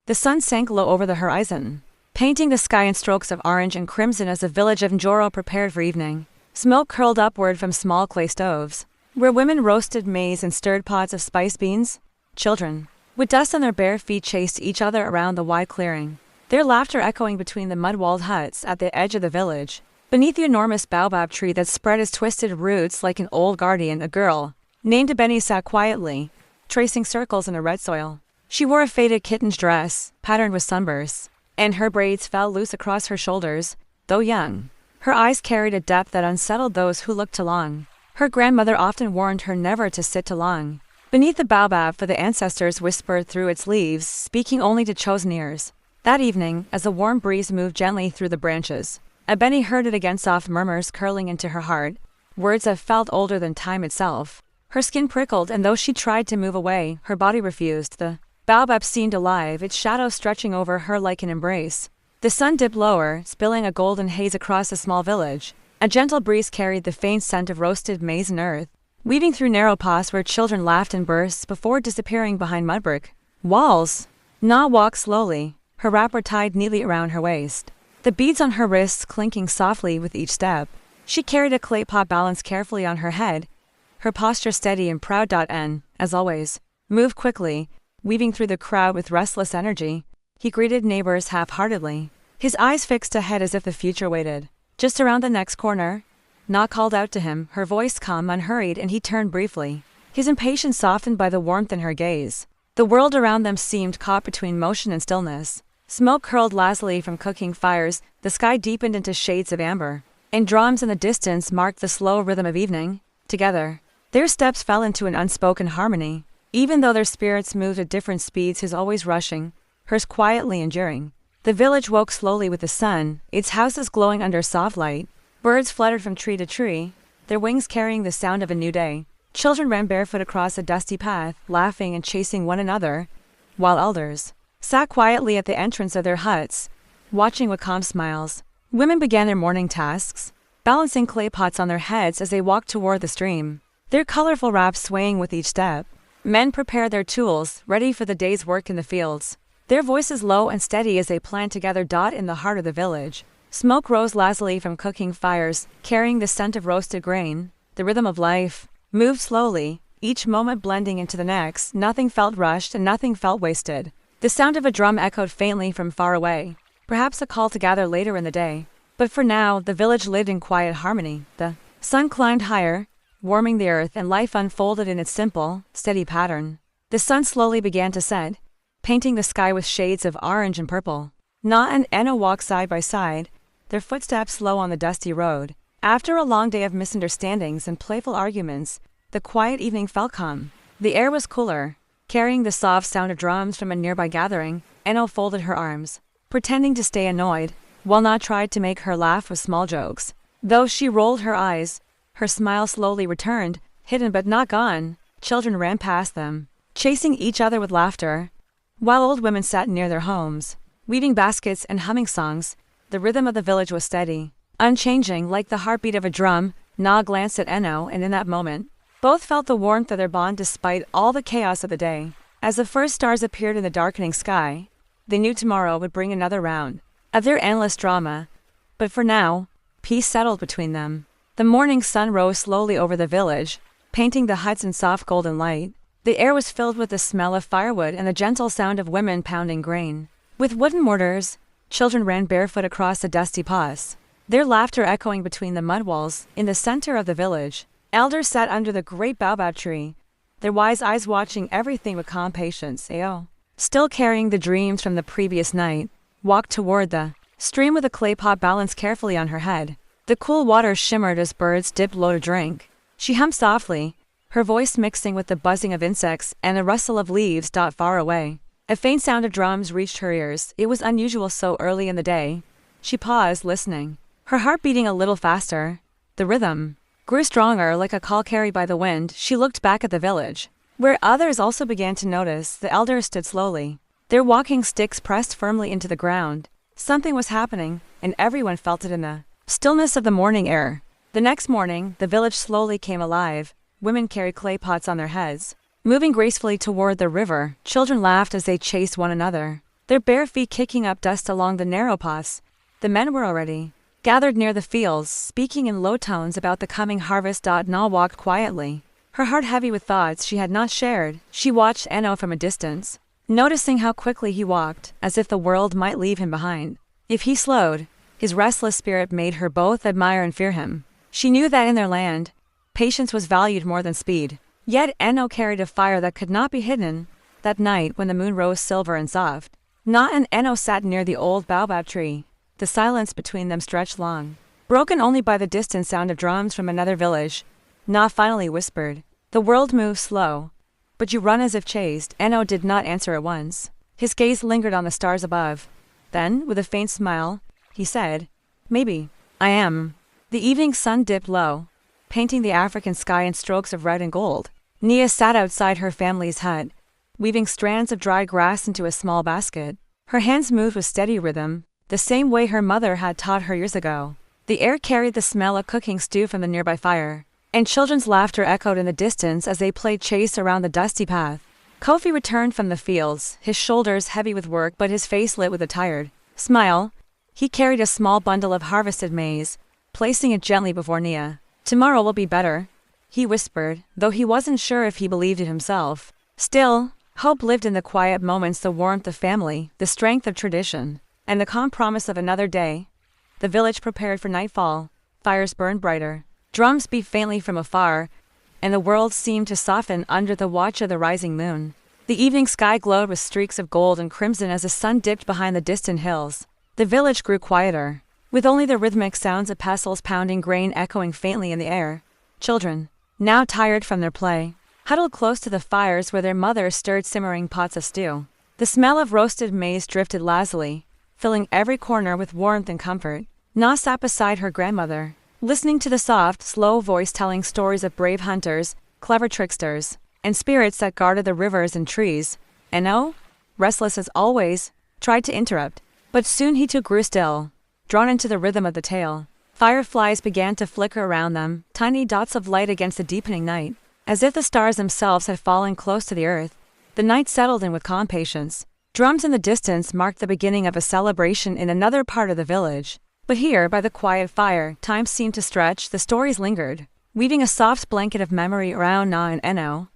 The sun sank low over the horizon, painting the sky in strokes of orange and crimson as the village of Njoro prepared for evening. Smoke curled upward from small clay stoves, where women roasted maize and stirred pots of spice beans. Children, with dust on their bare feet, chased each other around the wide clearing, their laughter echoing between the mud-walled huts at the edge of the village. Beneath the enormous baobab tree that spread its twisted roots like an old guardian, a girl named Benny sat quietly, tracing circles in the red soil. She wore a faded kitten's dress, patterned with sunbursts, and her braids fell loose across her shoulders. Though young, her eyes carried a depth that unsettled those who looked too long. Her grandmother often warned her never to sit too long beneath the baobab, for the ancestors whispered through its leaves, speaking only to chosen ears. That evening, as a warm breeze moved gently through the branches, Benny heard it again, soft murmurs curling into her heart, words that felt older than time itself. Her skin prickled, and though she tried to move away, her body refused. The baobab seemed alive, its shadow stretching over her like an embrace. The sun dipped lower, spilling a golden haze across the small village. A gentle breeze carried the faint scent of roasted maize and earth, weaving through narrow paths where children laughed in bursts before disappearing behind mudbrick walls. Na walked slowly, her wrapper tied neatly around her waist, the beads on her wrists clinking softly with each step. She carried a clay pot balanced carefully on her head, her posture steady and proud. N, as always, moved quickly, weaving through the crowd with restless energy. He greeted neighbors half-heartedly, his eyes fixed ahead as if the future waited. Just around the next corner, Na called out to him, her voice calm, unhurried, and he turned briefly, his impatience softened by the warmth in her gaze. The world around them seemed caught between motion and stillness. Smoke curled lazily from cooking fires, the sky deepened into shades of amber, and drums in the distance marked the slow rhythm of evening. Together, their steps fell into an unspoken harmony, even though their spirits moved at different speeds, his always rushing, hers quietly enduring. The village woke slowly with the sun, its houses glowing under soft light. Birds fluttered from tree to tree, their wings carrying the sound of a new day. Children ran barefoot across a dusty path, laughing and chasing one another, while elders sat quietly at the entrance of their huts, watching with calm smiles. Women began their morning tasks, balancing clay pots on their heads as they walked toward the stream, their colorful wraps swaying with each step. Men prepared their tools, ready for the day's work in the fields, their voices low and steady as they planned together. In the heart of the village, smoke rose lazily from cooking fires, carrying the scent of roasted grain. The rhythm of life moved slowly, each moment blending into the next. Nothing felt rushed and nothing felt wasted. The sound of a drum echoed faintly from far away, perhaps a call to gather later in the day. But for now, the village lived in quiet harmony. The sun climbed higher, warming the earth, and life unfolded in its simple, steady pattern. The sun slowly began to set, painting the sky with shades of orange and purple. Na and Enna walked side by side, their footsteps slow on the dusty road. After a long day of misunderstandings and playful arguments, the quiet evening felt calm. The air was cooler, carrying the soft sound of drums from a nearby gathering. Enna folded her arms, pretending to stay annoyed, while Na tried to make her laugh with small jokes. Though she rolled her eyes, her smile slowly returned, hidden but not gone. Children ran past them, chasing each other with laughter, while old women sat near their homes, weaving baskets and humming songs. The rhythm of the village was steady, unchanging, like the heartbeat of a drum. Na glanced at Enno, and in that moment, both felt the warmth of their bond despite all the chaos of the day. As the first stars appeared in the darkening sky, they knew tomorrow would bring another round of their endless drama. But for now, peace settled between them. The morning sun rose slowly over the village, painting the huts in soft golden light. The air was filled with the smell of firewood and the gentle sound of women pounding grain with wooden mortars. Children ran barefoot across the dusty paths, their laughter echoing between the mud walls. In the center of the village, elders sat under the great baobab tree, their wise eyes watching everything with calm patience. Ao, still carrying the dreams from the previous night, walked toward the stream with a clay pot balanced carefully on her head. The cool water shimmered as birds dipped low to drink. She hummed softly, her voice mixing with the buzzing of insects and the rustle of leaves. Far away, a faint sound of drums reached her ears. It was unusual so early in the day. She paused, listening, her heart beating a little faster. The rhythm grew stronger, like a call carried by the wind. She looked back at the village, where others also began to notice. The elders stood slowly, their walking sticks pressed firmly into the ground. Something was happening, and everyone felt it in the stillness of the morning air. The next morning, the village slowly came alive. Women carried clay pots on their heads, moving gracefully toward the river. Children laughed as they chased one another, their bare feet kicking up dust along the narrow paths. The men were already gathered near the fields, speaking in low tones about the coming harvest. Na walked quietly, her heart heavy with thoughts she had not shared. She watched Eno from a distance, noticing how quickly he walked, as if the world might leave him behind if he slowed. His restless spirit made her both admire and fear him. She knew that in their land, patience was valued more than speed. Yet Eno carried a fire that could not be hidden. That night, when the moon rose silver and soft, Na and Eno sat near the old Baobab tree. The silence between them stretched long, broken only by the distant sound of drums from another village. Na finally whispered, "The world moves slow, but you run as if chased." Eno did not answer at once. His gaze lingered on the stars above. Then, with a faint smile, he said, "Maybe I am." The evening sun dipped low, painting the African sky in strokes of red and gold. Nia sat outside her family's hut, weaving strands of dry grass into a small basket. Her hands moved with steady rhythm, the same way her mother had taught her years ago. The air carried the smell of cooking stew from the nearby fire, and children's laughter echoed in the distance as they played chase around the dusty path. Kofi returned from the fields, his shoulders heavy with work but his face lit with a tired smile. He carried a small bundle of harvested maize, placing it gently before Nia. "Tomorrow will be better," he whispered, though he wasn't sure if he believed it himself. Still, hope lived in the quiet moments, the warmth of family, the strength of tradition, and the calm promise of another day. The village prepared for nightfall. Fires burned brighter, drums beat faintly from afar, and the world seemed to soften under the watch of the rising moon. The evening sky glowed with streaks of gold and crimson as the sun dipped behind the distant hills. The village grew quieter, with only the rhythmic sounds of pestles pounding grain echoing faintly in the air. Children, now tired from their play, huddled close to the fires where their mothers stirred simmering pots of stew. The smell of roasted maize drifted lazily, filling every corner with warmth and comfort. Na sat beside her grandmother, listening to the soft, slow voice telling stories of brave hunters, clever tricksters, and spirits that guarded the rivers and trees. Eno, restless as always, tried to interrupt, but soon he too grew still, drawn into the rhythm of the tale. Fireflies began to flicker around them, tiny dots of light against the deepening night, as if the stars themselves had fallen close to the earth. The night settled in with calm patience. Drums in the distance marked the beginning of a celebration in another part of the village. But here, by the quiet fire, time seemed to stretch. The stories lingered, weaving a soft blanket of memory around Na and Eno,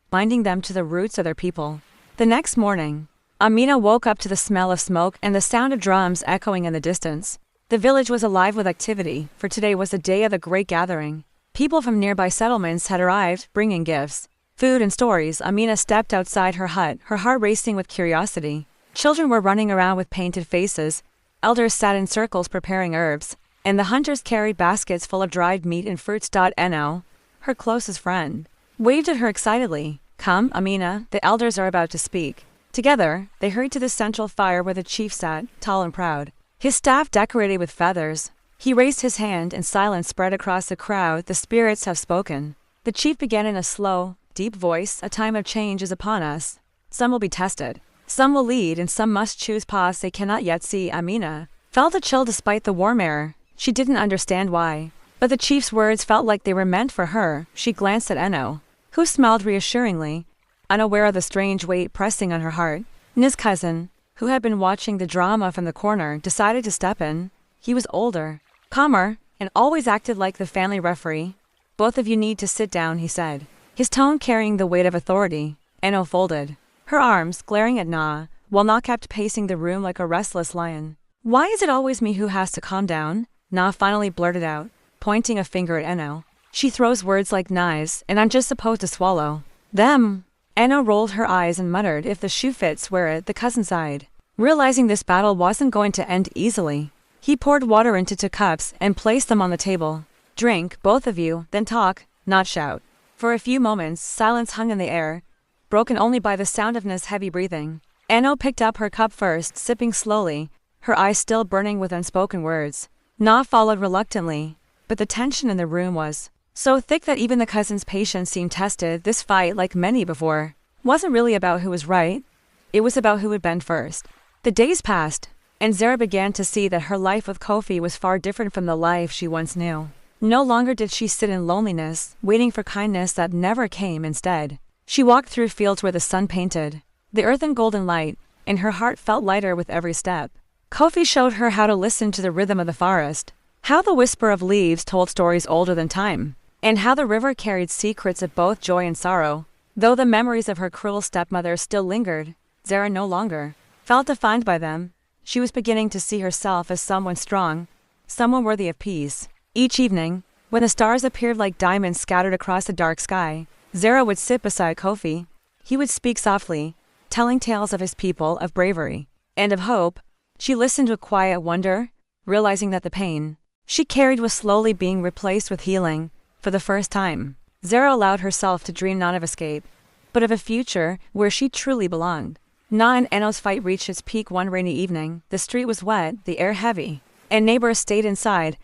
binding them to the roots of their people. The next morning, Amina woke up to the smell of smoke and the sound of drums echoing in the distance. The village was alive with activity, for today was the day of the great gathering. People from nearby settlements had arrived, bringing gifts, food and stories. Amina stepped outside her hut, her heart racing with curiosity. Children were running around with painted faces, elders sat in circles preparing herbs, and the hunters carried baskets full of dried meat and fruits. Eno, her closest friend, waved at her excitedly. "Come, Amina, the elders are about to speak." Together, they hurried to the central fire where the chief sat, tall and proud, his staff decorated with feathers. He raised his hand and silence spread across the crowd. "The spirits have spoken." The chief began in a slow, deep voice. "A time of change is upon us. Some will be tested, some will lead, and some must choose paths they cannot yet see." Amina felt a chill despite the warm air. She didn't understand why, but the chief's words felt like they were meant for her. She glanced at Eno, who smiled reassuringly, unaware of the strange weight pressing on her heart. Nia's cousin, who had been watching the drama from the corner, decided to step in. He was older, calmer, and always acted like the family referee. "Both of you need to sit down," he said, his tone carrying the weight of authority. Eno folded her arms, glaring at Na, while Na kept pacing the room like a restless lion. "Why is it always me who has to calm down?" Na finally blurted out, pointing a finger at Eno. "She throws words like knives, and I'm just supposed to swallow them." Eno rolled her eyes and muttered, "If the shoe fits, wear it." The cousin sighed, realizing this battle wasn't going to end easily. He poured water into 2 cups and placed them on the table. "Drink, both of you, then talk, not shout." For a few moments, silence hung in the air, broken only by the sound of Nia's heavy breathing. Eno picked up her cup first, sipping slowly, her eyes still burning with unspoken words. Na followed reluctantly, but the tension in the room was so thick that even the cousin's patience seemed tested. This fight, like many before, wasn't really about who was right. It was about who would bend first. The days passed, and Zara began to see that her life with Kofi was far different from the life she once knew. No longer did she sit in loneliness, waiting for kindness that never came. Instead, she walked through fields where the sun painted the earth in golden light, and her heart felt lighter with every step. Kofi showed her how to listen to the rhythm of the forest, how the whisper of leaves told stories older than time, and how the river carried secrets of both joy and sorrow. Though the memories of her cruel stepmother still lingered, Zara no longer felt defined by them. She was beginning to see herself as someone strong, someone worthy of peace. Each evening, when the stars appeared like diamonds scattered across the dark sky, Zara would sit beside Kofi. He would speak softly, telling tales of his people, of bravery, and of hope. She listened with quiet wonder, realizing that the pain she carried was slowly being replaced with healing. For the first time, Zara allowed herself to dream not of escape, but of a future where she truly belonged. Na and Eno's fight reached its peak one rainy evening. The street was wet, the air heavy, and neighbors stayed inside,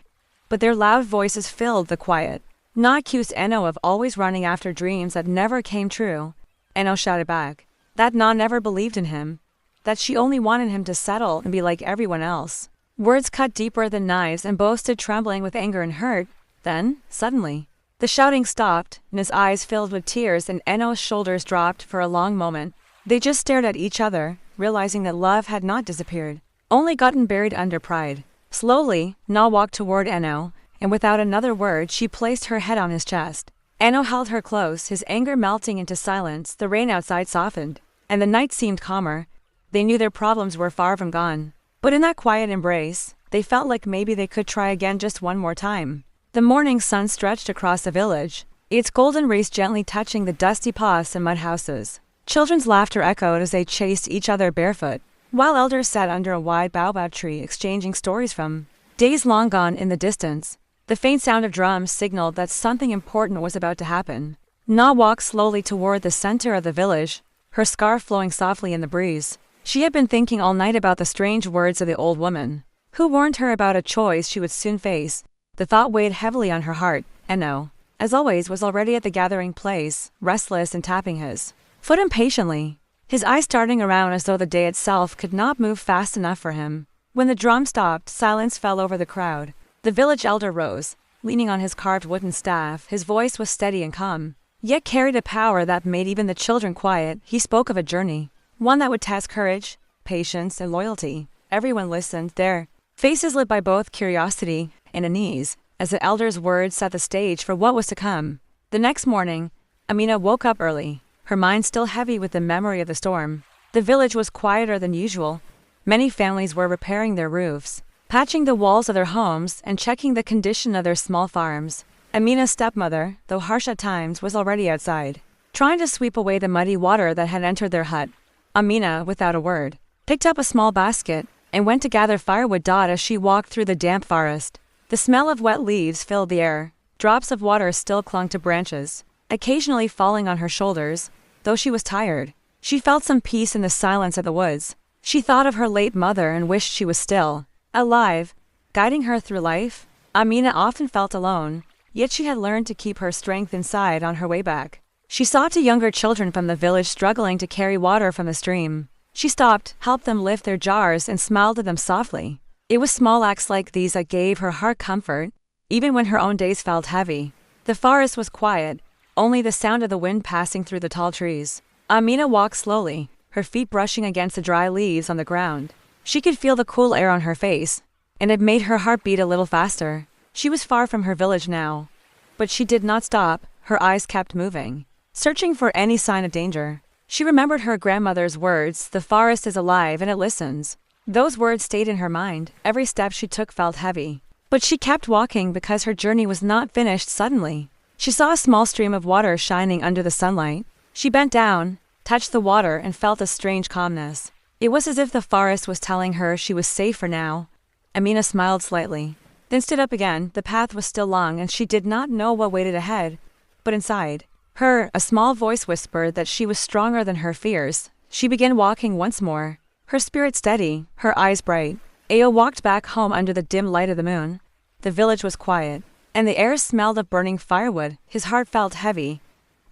but their loud voices filled the quiet. Na accused Eno of always running after dreams that never came true. Eno shouted back that Na never believed in him, that she only wanted him to settle and be like everyone else. Words cut deeper than knives, and both stood trembling with anger and hurt. Then, suddenly, the shouting stopped, and his eyes filled with tears, and Eno's shoulders dropped. For a long moment, they just stared at each other, realizing that love had not disappeared, only gotten buried under pride. Slowly, Na walked toward Eno, and without another word she placed her head on his chest. Eno held her close, his anger melting into silence. The rain outside softened, and the night seemed calmer. They knew their problems were far from gone, but in that quiet embrace, they felt like maybe they could try again just one more time. The morning sun stretched across the village, its golden rays gently touching the dusty paths and mud houses. Children's laughter echoed as they chased each other barefoot, while elders sat under a wide baobab tree exchanging stories from days long gone. In the distance, the faint sound of drums signaled that something important was about to happen. Na walked slowly toward the center of the village, her scarf flowing softly in the breeze. She had been thinking all night about the strange words of the old woman, who warned her about a choice she would soon face. The thought weighed heavily on her heart. Eno, as always, was already at the gathering place, restless and tapping his foot impatiently, his eyes darting around as though the day itself could not move fast enough for him. When the drum stopped, silence fell over the crowd. The village elder rose, leaning on his carved wooden staff. His voice was steady and calm, yet carried a power that made even the children quiet. He spoke of a journey, one that would test courage, patience, and loyalty. Everyone listened, their faces lit by both curiosity and unease, as the elder's words set the stage for what was to come. The next morning, Amina woke up early, her mind still heavy with the memory of the storm. The village was quieter than usual. Many families were repairing their roofs, patching the walls of their homes, and checking the condition of their small farms. Amina's stepmother, though harsh at times, was already outside, trying to sweep away the muddy water that had entered their hut. Amina, without a word, picked up a small basket and went to gather firewood. As she walked through the damp forest, the smell of wet leaves filled the air. Drops of water still clung to branches, occasionally falling on her shoulders. Though she was tired, she felt some peace in the silence of the woods. She thought of her late mother and wished she was still alive, guiding her through life. Amina often felt alone, yet she had learned to keep her strength inside. On her way back, she saw two younger children from the village struggling to carry water from the stream. She stopped, helped them lift their jars, and smiled at them softly. It was small acts like these that gave her heart comfort, even when her own days felt heavy. The forest was quiet, only the sound of the wind passing through the tall trees. Amina walked slowly, her feet brushing against the dry leaves on the ground. She could feel the cool air on her face, and it made her heart beat a little faster. She was far from her village now, but she did not stop. Her eyes kept moving, searching for any sign of danger. She remembered her grandmother's words, "The forest is alive and it listens." Those words stayed in her mind. Every step she took felt heavy, but she kept walking because her journey was not finished. Suddenly, she saw a small stream of water shining under the sunlight. She bent down, touched the water, and felt a strange calmness. It was as if the forest was telling her she was safe for now. Amina smiled slightly, then stood up again. The path was still long and she did not know what waited ahead. But inside her, a small voice whispered that she was stronger than her fears. She began walking once more, her spirit steady, her eyes bright. Ao walked back home under the dim light of the moon. The village was quiet, and the air smelled of burning firewood. His heart felt heavy,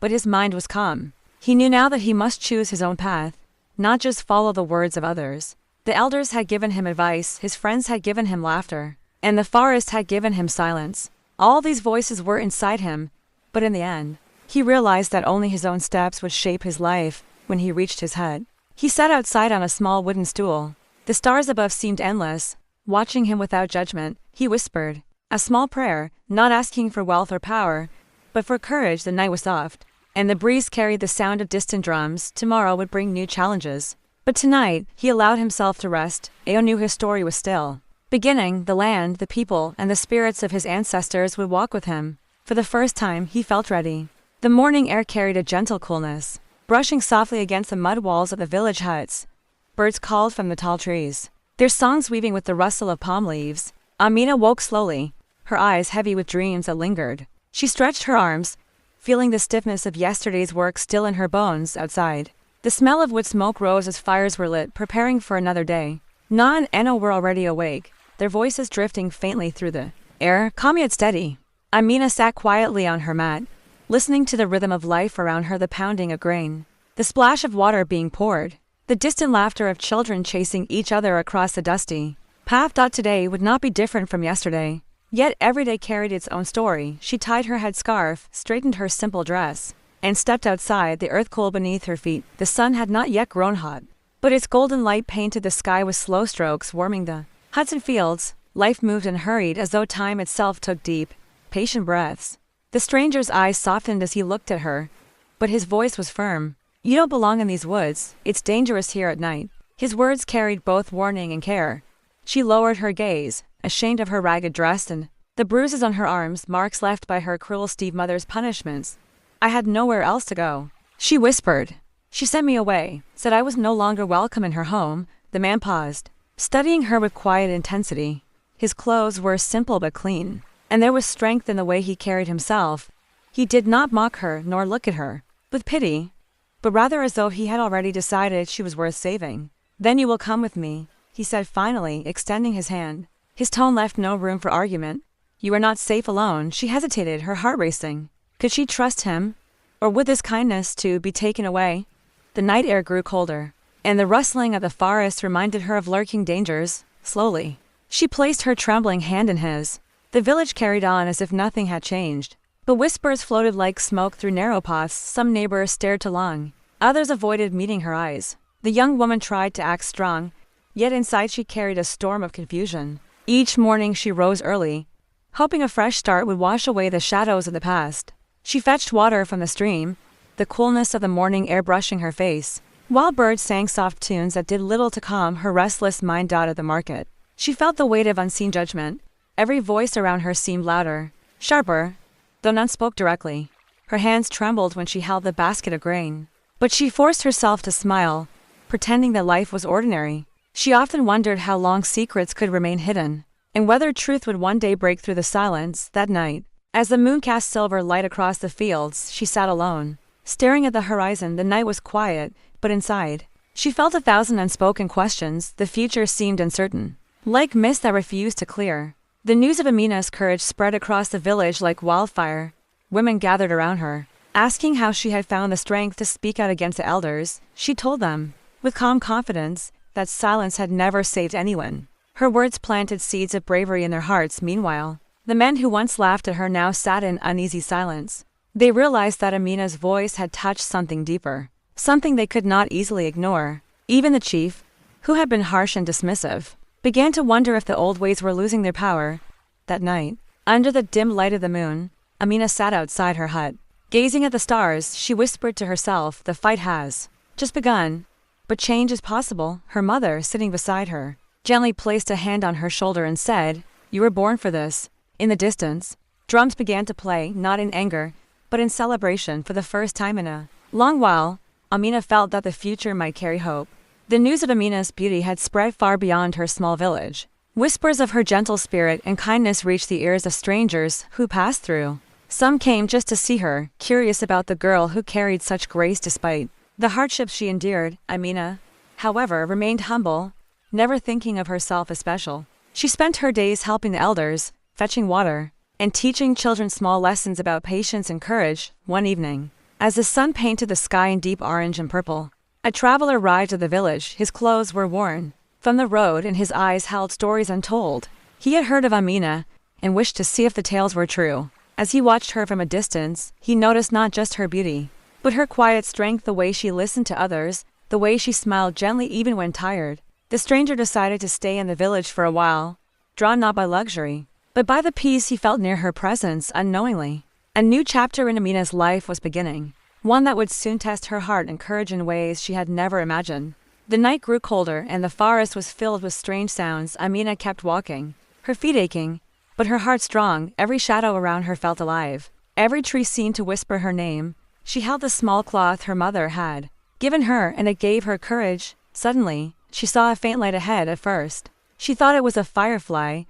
but his mind was calm. He knew now that he must choose his own path, not just follow the words of others. The elders had given him advice, his friends had given him laughter, and the forest had given him silence. All these voices were inside him, but in the end, he realized that only his own steps would shape his life. When he reached his hut, He sat outside on a small wooden stool. The stars above seemed endless. Watching him without judgment, he whispered, a small prayer, not asking for wealth or power, but for courage. The night was soft, and the breeze carried the sound of distant drums. Tomorrow would bring new challenges. But tonight, he allowed himself to rest. Ao knew his story was still beginning. The land, the people, and the spirits of his ancestors would walk with him. For the first time, he felt ready. The morning air carried a gentle coolness, brushing softly against the mud walls of the village huts. Birds called from the tall trees, their songs weaving with the rustle of palm leaves. Amina woke slowly, her eyes heavy with dreams that lingered. She stretched her arms, feeling the stiffness of yesterday's work still in her bones. Outside, the smell of wood smoke rose as fires were lit, preparing for another day. Na and Eno were already awake, their voices drifting faintly through the air, calm yet steady. Amina sat quietly on her mat, listening to the rhythm of life around her, the pounding of grain, the splash of water being poured, the distant laughter of children chasing each other across the dusty path. Today would not be different from yesterday. Yet every day carried its own story. She tied her head scarf, straightened her simple dress, and stepped outside. The earth cooled beneath her feet. The sun had not yet grown hot, but its golden light painted the sky with slow strokes, warming the huts and fields. Life moved and hurried as though time itself took deep, patient breaths. The stranger's eyes softened as he looked at her, but his voice was firm. You don't belong in these woods. It's dangerous here at night. His words carried both warning and care. She lowered her gaze, ashamed of her ragged dress and the bruises on her arms, marks left by her cruel stepmother's punishments. I had nowhere else to go, she whispered. She sent me away, said I was no longer welcome in her home. The man paused, studying her with quiet intensity. His clothes were simple but clean, and there was strength in the way he carried himself. He did not mock her nor look at her with pity, but rather as though he had already decided she was worth saving. Then you will come with me, he said finally, extending his hand. His tone left no room for argument. You are not safe alone. She hesitated, her heart racing. Could she trust him? Or would this kindness, too, be taken away? The night air grew colder, and the rustling of the forest reminded her of lurking dangers. Slowly, she placed her trembling hand in his. The village carried on as if nothing had changed, but whispers floated like smoke through narrow paths. Some neighbors stared too long, others avoided meeting her eyes. The young woman tried to act strong, yet inside she carried a storm of confusion. Each morning she rose early, hoping a fresh start would wash away the shadows of the past. She fetched water from the stream, the coolness of the morning air brushing her face, while birds sang soft tunes that did little to calm her restless mind. At the market, she felt the weight of unseen judgment. Every voice around her seemed louder, sharper, though none spoke directly. Her hands trembled when she held the basket of grain, but she forced herself to smile, pretending that life was ordinary. She often wondered how long secrets could remain hidden, and whether truth would one day break through the silence. That night, as the moon cast silver light across the fields, she sat alone, staring at the horizon. The night was quiet, but inside, she felt 1,000 unspoken questions. The future seemed uncertain, like mist that refused to clear. The news of Amina's courage spread across the village like wildfire. Women gathered around her, asking how she had found the strength to speak out against the elders. She told them, with calm confidence, that silence had never saved anyone. Her words planted seeds of bravery in their hearts. Meanwhile, the men who once laughed at her now sat in uneasy silence. They realized that Amina's voice had touched something deeper, something they could not easily ignore. Even the chief, who had been harsh and dismissive, began to wonder if the old ways were losing their power. That night, under the dim light of the moon, Amina sat outside her hut. Gazing at the stars, she whispered to herself, the fight has just begun, but change is possible. Her mother, sitting beside her, gently placed a hand on her shoulder and said, you were born for this. In the distance, drums began to play, not in anger, but in celebration. For the first time in a long while, Amina felt that the future might carry hope. The news of Amina's beauty had spread far beyond her small village. Whispers of her gentle spirit and kindness reached the ears of strangers who passed through. Some came just to see her, curious about the girl who carried such grace despite the hardships she endured. Amina, however, remained humble, never thinking of herself as special. She spent her days helping the elders, fetching water, and teaching children small lessons about patience and courage. One evening, as the sun painted the sky in deep orange and purple, a traveler arrived at the village. His clothes were worn from the road and his eyes held stories untold. He had heard of Amina and wished to see if the tales were true. As he watched her from a distance, he noticed not just her beauty, but her quiet strength, the way she listened to others, the way she smiled gently even when tired. The stranger decided to stay in the village for a while, drawn not by luxury, but by the peace he felt near her presence unknowingly. A new chapter in Amina's life was beginning, one that would soon test her heart and courage in ways she had never imagined. The night grew colder and the forest was filled with strange sounds. Amina kept walking, her feet aching, but her heart strong. Every shadow around her felt alive. Every tree seemed to whisper her name. She held the small cloth her mother had given her, and it gave her courage. Suddenly, she saw a faint light ahead. At first, she thought it was a firefly,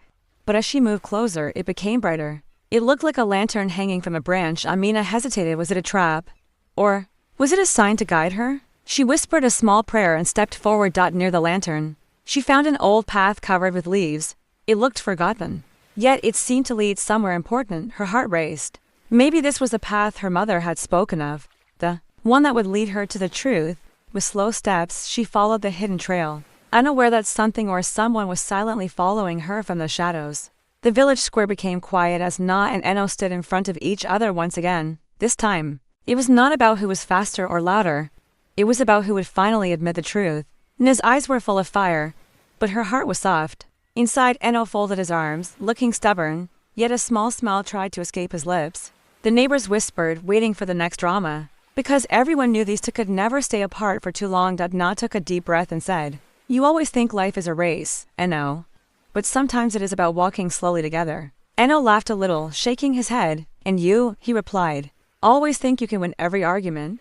but as she moved closer, it became brighter. It looked like a lantern hanging from a branch. Amina hesitated. Was it a trap? Or was it a sign to guide her? She whispered a small prayer and stepped forward. Near the lantern, she found an old path covered with leaves. It looked forgotten, yet it seemed to lead somewhere important. Her heart raced. Maybe this was the path her mother had spoken of, the one that would lead her to the truth. With slow steps, she followed the hidden trail, unaware that something or someone was silently following her from the shadows. The village square became quiet as Na and Eno stood in front of each other once again. This time, it was not about who was faster or louder. It was about who would finally admit the truth. Na's eyes were full of fire, but her heart was soft. Inside, Eno folded his arms, looking stubborn, yet a small smile tried to escape his lips. The neighbors whispered, waiting for the next drama, because everyone knew these two could never stay apart for too long. Na took a deep breath and said, "You always think life is a race, Eno, but sometimes it is about walking slowly together." Eno laughed a little, shaking his head. "And you," he replied, "always think you can win every argument,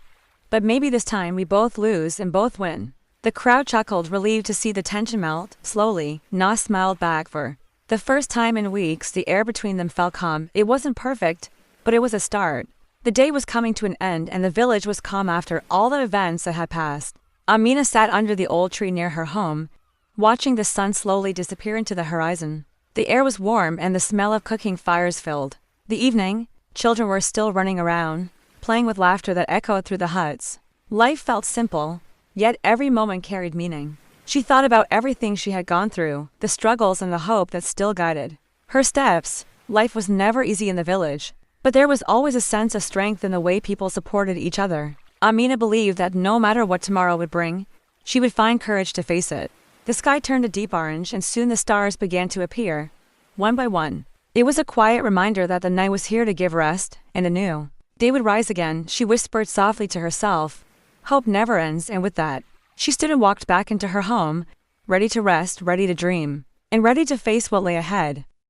but maybe this time we both lose and both win." The crowd chuckled, relieved to see the tension melt. Slowly, Na smiled back. For the first time in weeks, the air between them felt calm. It wasn't perfect, but it was a start. The day was coming to an end and the village was calm after all the events that had passed. Amina sat under the old tree near her home, watching the sun slowly disappear into the horizon. The air was warm and the smell of cooking fires filled the evening. Children were still running around, playing with laughter that echoed through the huts. Life felt simple, yet every moment carried meaning. She thought about everything she had gone through, the struggles and the hope that still guided her steps. Life was never easy in the village, but there was always a sense of strength in the way people supported each other. Amina believed that no matter what tomorrow would bring, she would find courage to face it. The sky turned a deep orange and soon the stars began to appear, one by one. It was a quiet reminder that the night was here to give rest, and a new day would rise again. She whispered softly to herself, "Hope never ends," and with that, she stood and walked back into her home, ready to rest, ready to dream, and ready to face what lay ahead.